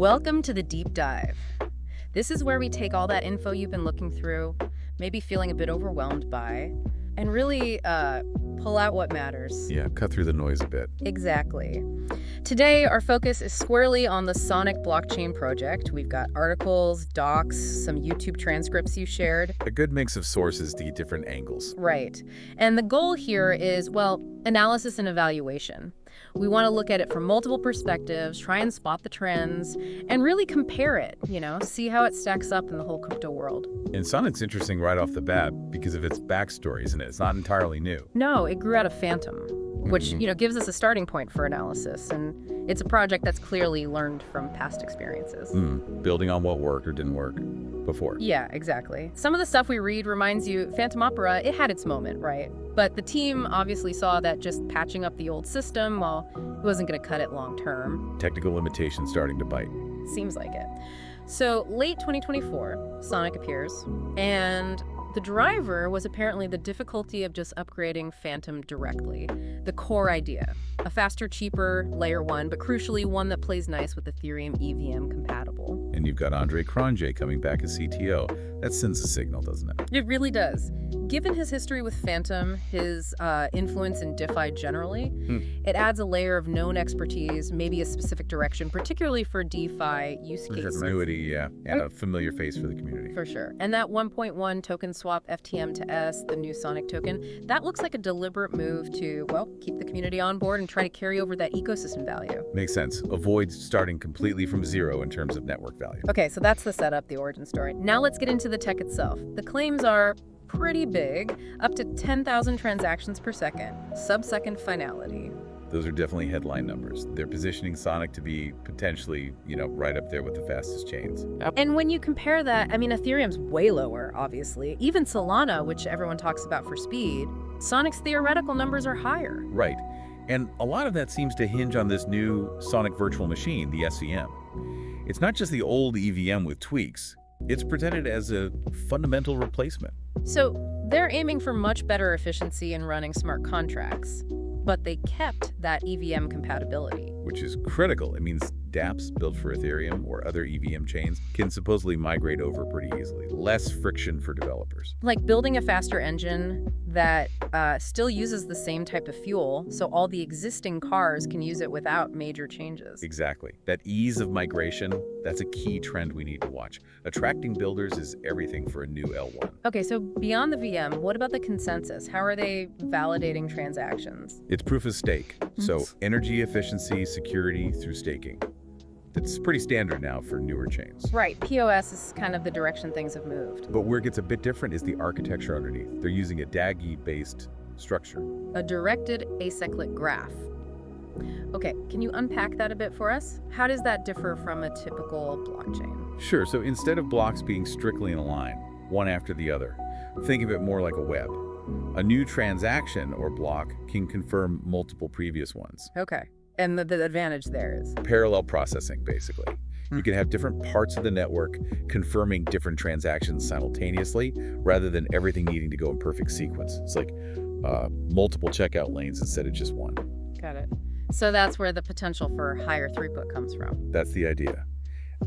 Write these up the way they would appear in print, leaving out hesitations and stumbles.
Welcome to the deep dive. This is where we take all that info you've been looking through, maybe feeling a bit overwhelmed by, and really pull out what matters. Yeah, cut through the noise a bit. Exactly. Today, our focus is squarely on the Sonic blockchain project. We've got articles, docs, some YouTube transcripts you shared. A good mix of sources to get different angles. Right. And the goal here is, well, analysis and evaluation. We want to look at it from multiple perspectives, try and spot the trends, and really compare it, see how it stacks up in the whole crypto world. And Sonic's interesting right off the bat because of its backstory, isn't it? It's not entirely new. No, it grew out of Fantom, which, gives us a starting point for analysis. And it's a project that's clearly learned from past experiences. Building on what worked or didn't work before. Yeah, exactly. Some of the stuff we read reminds you, Phantom Opera, it had its moment, right? But the team obviously saw that just patching up the old system, well, it wasn't going to cut it long term. Technical limitations starting to bite. Seems like it. So late 2024, Sonic appears, and the driver was apparently the difficulty of just upgrading Fantom directly. The core idea. A faster, cheaper Layer-1, but crucially one that plays nice with Ethereum EVM compatible. And you've got Andre Cronje coming back as CTO. That sends a signal, doesn't it? It really does. Given his history with Fantom, his influence in DeFi generally, it adds a layer of known expertise, maybe a specific direction, particularly for DeFi use cases. Continuity, yeah. And a familiar face for the community. For sure. And that 1.1 token swap FTM to S, the new Sonic token, that looks like a deliberate move to, well, keep the community on board and try to carry over that ecosystem value. Makes sense. Avoid starting completely from zero in terms of network value. Okay, so that's the setup, the origin story. Now let's get into the tech itself. The claims are pretty big, up to 10,000 transactions per second, sub-second finality. Those are definitely headline numbers. They're positioning Sonic to be potentially, right up there with the fastest chains. And when you compare that, Ethereum's way lower, obviously. Even Solana, which everyone talks about for speed, Sonic's theoretical numbers are higher. Right. And a lot of that seems to hinge on this new Sonic virtual machine, the SEM. It's not just the old EVM with tweaks. It's presented as a fundamental replacement. So they're aiming for much better efficiency in running smart contracts, but they kept that EVM compatibility. Which is critical. It means dApps built for Ethereum or other EVM chains can supposedly migrate over pretty easily. Less friction for developers. Like building a faster engine that still uses the same type of fuel, so all the existing cars can use it without major changes. Exactly. That ease of migration, that's a key trend we need to watch. Attracting builders is everything for a new L1. Okay, so beyond the VM, what about the consensus? How are they validating transactions? It's proof of stake. So energy efficiency, security through staking. That's pretty standard now for newer chains. Right, POS is kind of the direction things have moved. But where it gets a bit different is the architecture underneath. They're using a DAGI-based structure. A directed acyclic graph. Okay, can you unpack that a bit for us? How does that differ from a typical blockchain? Sure, so instead of blocks being strictly in a line, one after the other, think of it more like a web. A new transaction or block can confirm multiple previous ones. Okay. And the advantage there is? Parallel processing, basically. You can have different parts of the network confirming different transactions simultaneously rather than everything needing to go in perfect sequence. It's like multiple checkout lanes instead of just one. Got it. So that's where the potential for higher throughput comes from. That's the idea.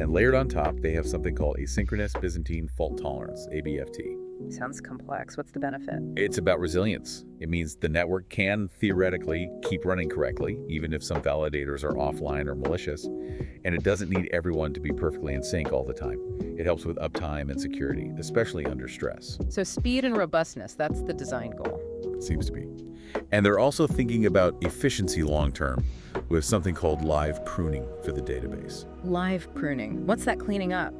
And layered on top, they have something called asynchronous Byzantine fault tolerance, ABFT. Sounds complex. What's the benefit? It's about resilience. It means the network can theoretically keep running correctly, even if some validators are offline or malicious. And it doesn't need everyone to be perfectly in sync all the time. It helps with uptime and security, especially under stress. So speed and robustness, that's the design goal. Seems to be. And they're also thinking about efficiency long-term with something called live pruning for the database. Live pruning. What's that cleaning up?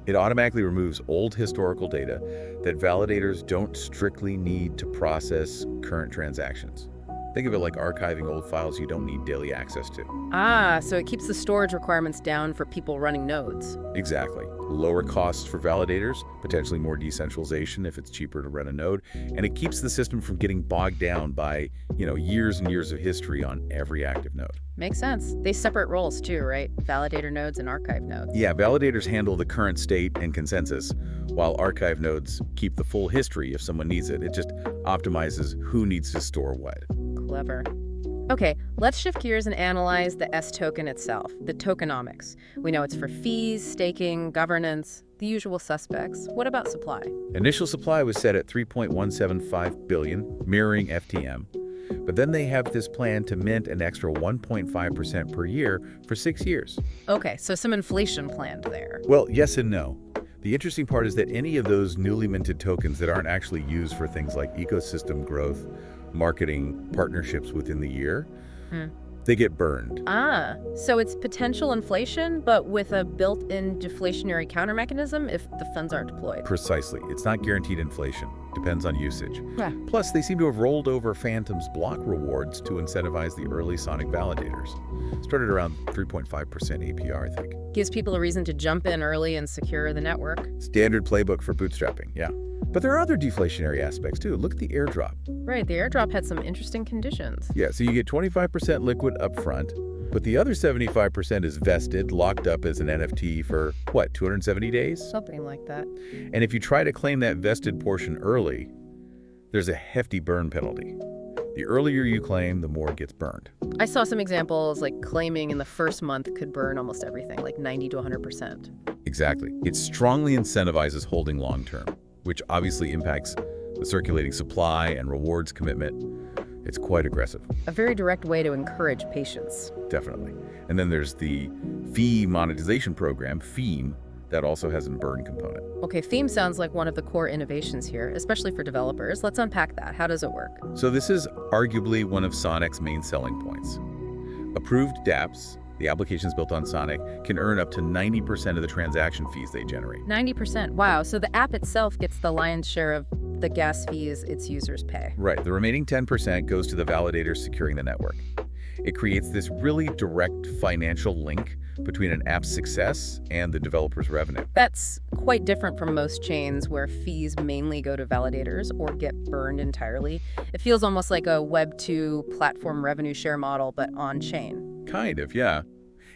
It automatically removes old historical data that validators don't strictly need to process current transactions. Think of it like archiving old files you don't need daily access to. Ah, so it keeps the storage requirements down for people running nodes. Exactly. Lower costs for validators, potentially more decentralization if it's cheaper to run a node, and it keeps the system from getting bogged down by, years and years of history on every active node. Makes sense. They separate roles too, right? Validator nodes and archive nodes. Yeah, validators handle the current state and consensus, while archive nodes keep the full history if someone needs it. It just optimizes who needs to store what. Clever. Okay, let's shift gears and analyze the S token itself, the tokenomics. We know it's for fees, staking, governance, the usual suspects. What about supply? Initial supply was set at 3.175 billion, mirroring FTM. But then they have this plan to mint an extra 1.5% per year for 6 years. Okay, so some inflation planned there. Well, yes and no. The interesting part is that any of those newly minted tokens that aren't actually used for things like ecosystem growth, marketing, partnerships within the year, they get burned. Ah, so it's potential inflation, but with a built-in deflationary counter mechanism if the funds aren't deployed. Precisely. It's not guaranteed inflation. Depends on usage. Yeah. Plus, they seem to have rolled over Fantom's block rewards to incentivize the early Sonic validators. Started around 3.5% APR, I think. Gives people a reason to jump in early and secure the network. Standard playbook for bootstrapping, yeah. But there are other deflationary aspects too. Look at the airdrop. Right, the airdrop had some interesting conditions. Yeah, so you get 25% liquid upfront, but the other 75% is vested, locked up as an NFT for, what, 270 days? Something like that. And if you try to claim that vested portion early, there's a hefty burn penalty. The earlier you claim, the more gets burned. I saw some examples, like claiming in the first month could burn almost everything, like 90 to 100%. Exactly. It strongly incentivizes holding long term, which obviously impacts the circulating supply and rewards commitment. It's quite aggressive. A very direct way to encourage patience. Definitely. And then there's the Fee Monetization program, Fee, that also has a burn component. Okay, theme sounds like one of the core innovations here, especially for developers. Let's unpack that. How does it work? So this is arguably one of Sonic's main selling points. Approved dApps, the applications built on Sonic, can earn up to 90% of the transaction fees they generate. 90%. Wow. So the app itself gets the lion's share of the gas fees its users pay. Right. The remaining 10% goes to the validators securing the network. It creates this really direct financial link between an app's success and the developer's revenue. That's quite different from most chains where fees mainly go to validators or get burned entirely. It feels almost like a Web 2 platform revenue share model, but on-chain. Kind of, yeah.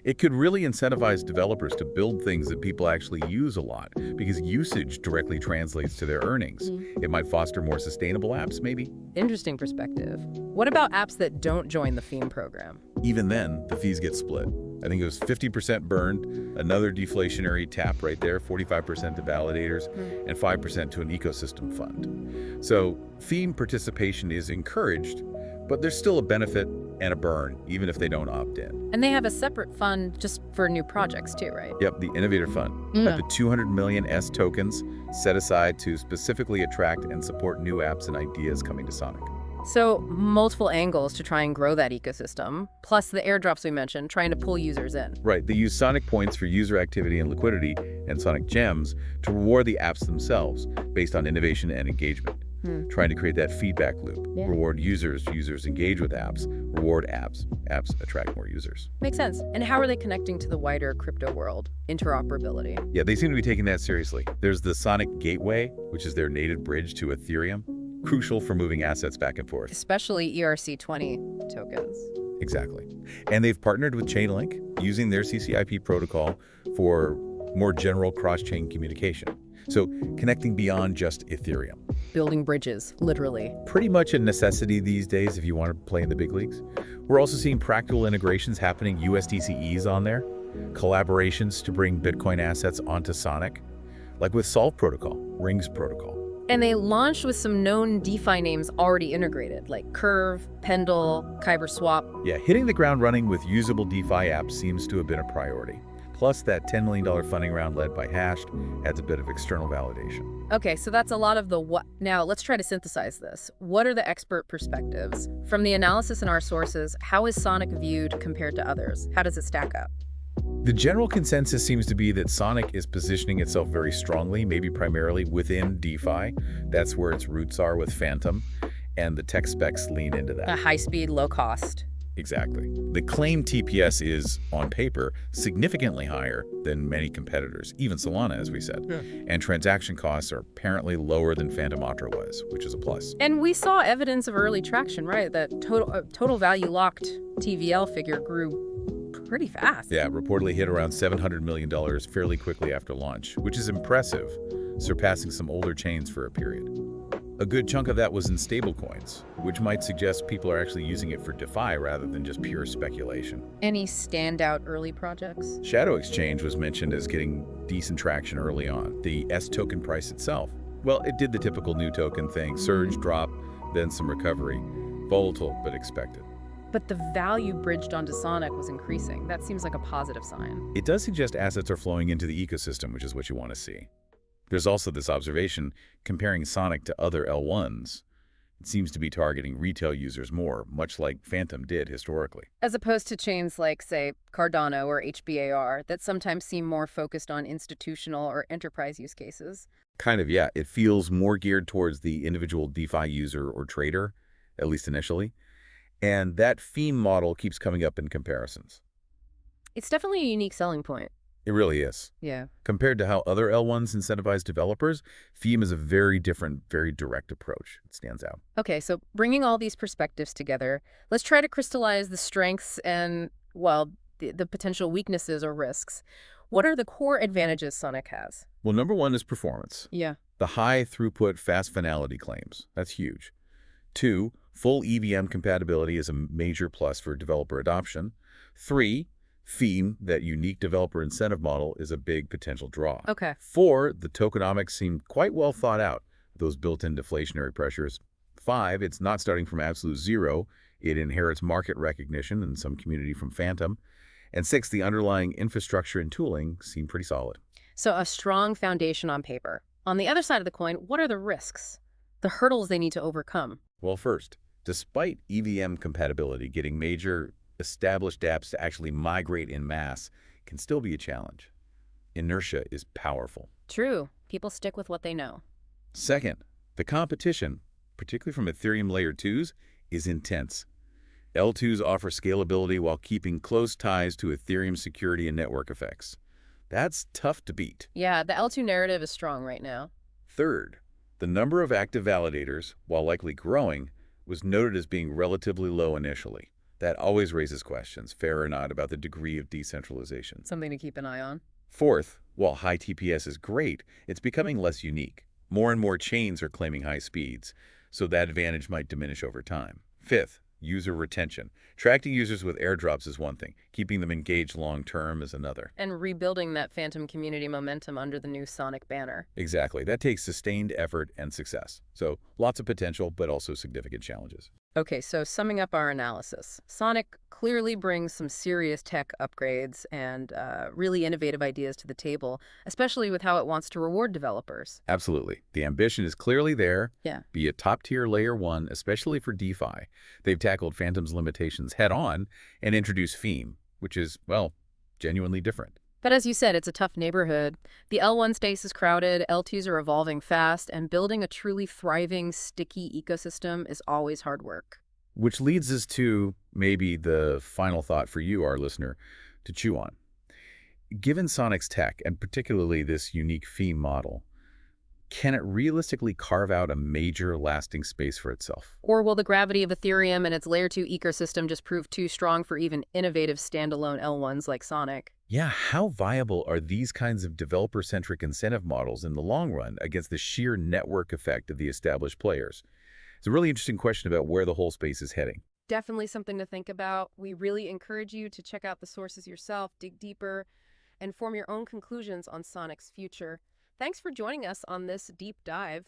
It could really incentivize developers to build things that people actually use a lot because usage directly translates to their earnings. It might foster more sustainable apps, maybe. Interesting perspective. What about apps that don't join the theme program? Even then, the fees get split. I think it was 50% burned, another deflationary tap right there, 45% to validators, and 5% to an ecosystem fund. So theme participation is encouraged, but there's still a benefit and a burn, even if they don't opt in. And they have a separate fund just for new projects too, right? Yep, the Innovator Fund. Have the 200 million S tokens set aside to specifically attract and support new apps and ideas coming to Sonic. So multiple angles to try and grow that ecosystem, plus the airdrops we mentioned, trying to pull users in. Right, they use Sonic points for user activity and liquidity and Sonic gems to reward the apps themselves based on innovation and engagement. Trying to create that feedback loop. Yeah. Reward users engage with apps. Reward apps attract more users. Makes sense. And how are they connecting to the wider crypto world? Interoperability. Yeah, they seem to be taking that seriously. There's the Sonic Gateway, which is their native bridge to Ethereum, crucial for moving assets back and forth. Especially ERC20 tokens. Exactly. And they've partnered with Chainlink, using their CCIP protocol for more general cross-chain communication. So connecting beyond just Ethereum. Building bridges, literally. Pretty much a necessity these days if you want to play in the big leagues. We're also seeing practical integrations happening, USDCEs on there, collaborations to bring Bitcoin assets onto Sonic, like with Solve Protocol, Rings Protocol. And they launched with some known DeFi names already integrated, like Curve, Pendle, Kyber Swap. Yeah, hitting the ground running with usable DeFi apps seems to have been a priority. Plus, that $10 million funding round led by Hashed adds a bit of external validation. Okay, so that's a lot of the what. Now, let's try to synthesize this. What are the expert perspectives? From the analysis in our sources, how is Sonic viewed compared to others? How does it stack up? The general consensus seems to be that Sonic is positioning itself very strongly, maybe primarily within DeFi. That's where its roots are with Fantom, and the tech specs lean into that. A high-speed, low-cost. Exactly. The claimed TPS is, on paper, significantly higher than many competitors, even Solana, as we said. Yeah. And transaction costs are apparently lower than Fantom Ultra was, which is a plus. And we saw evidence of early traction, right? That total value locked TVL figure grew pretty fast. Yeah, reportedly hit around $700 million fairly quickly after launch, which is impressive, surpassing some older chains for a period. A good chunk of that was in stablecoins, which might suggest people are actually using it for DeFi rather than just pure speculation. Any standout early projects? Shadow Exchange was mentioned as getting decent traction early on. The S token price itself, well, it did the typical new token thing, surge, drop, then some recovery. Volatile, but expected. But the value bridged onto Sonic was increasing. That seems like a positive sign. It does suggest assets are flowing into the ecosystem, which is what you want to see. There's also this observation comparing Sonic to other L1s. It seems to be targeting retail users more, much like Fantom did historically. As opposed to chains like, say, Cardano or HBAR that sometimes seem more focused on institutional or enterprise use cases. Kind of, yeah. It feels more geared towards the individual DeFi user or trader, at least initially. And that Fee model keeps coming up in comparisons. It's definitely a unique selling point. It really is. Yeah. Compared to how other L1s incentivize developers, Fee is a very different, very direct approach. It stands out. Okay, so bringing all these perspectives together, let's try to crystallize the strengths and, well, the potential weaknesses or risks. What are the core advantages Sonic has? Well, number one is performance. Yeah. The high throughput, fast finality claims. That's huge. 2, full EVM compatibility is a major plus for developer adoption. 3, Fee, that unique developer incentive model, is a big potential draw. Okay. 4, the tokenomics seem quite well thought out, those built-in deflationary pressures. 5, it's not starting from absolute zero. It inherits market recognition and some community from Fantom. And 6, the underlying infrastructure and tooling seem pretty solid. So a strong foundation on paper. On the other side of the coin, what are the risks? The hurdles they need to overcome? Well, first, despite EVM compatibility, getting major established apps to actually migrate in mass can still be a challenge. Inertia is powerful. True. People stick with what they know. Second, the competition, particularly from Ethereum Layer 2s, is intense. L2s offer scalability while keeping close ties to Ethereum security and network effects. That's tough to beat. Yeah, the L2 narrative is strong right now. Third, the number of active validators, while likely growing, was noted as being relatively low initially. That always raises questions, fair or not, about the degree of decentralization. Something to keep an eye on. Fourth, while high TPS is great, it's becoming less unique. More and more chains are claiming high speeds, so that advantage might diminish over time. Fifth, user retention. Attracting users with airdrops is one thing. Keeping them engaged long-term is another. And rebuilding that Fantom community momentum under the new Sonic banner. Exactly. That takes sustained effort and success. So lots of potential, but also significant challenges. Okay, so summing up our analysis, Sonic clearly brings some serious tech upgrades and really innovative ideas to the table, especially with how it wants to reward developers. Absolutely. The ambition is clearly there. Yeah. Be a top-tier Layer 1, especially for DeFi. They've tackled Fantom's limitations head-on and introduced Fee, which is, well, genuinely different. But as you said, it's a tough neighborhood. The L1 space is crowded, L2s are evolving fast, and building a truly thriving, sticky ecosystem is always hard work. Which leads us to maybe the final thought for you, our listener, to chew on. Given Sonic's tech, and particularly this unique Fee model, can it realistically carve out a major lasting space for itself? Or will the gravity of Ethereum and its Layer 2 ecosystem just prove too strong for even innovative standalone L1s like Sonic? Yeah, how viable are these kinds of developer-centric incentive models in the long run against the sheer network effect of the established players? It's a really interesting question about where the whole space is heading. Definitely something to think about. We really encourage you to check out the sources yourself, dig deeper, and form your own conclusions on Sonic's future. Thanks for joining us on this deep dive.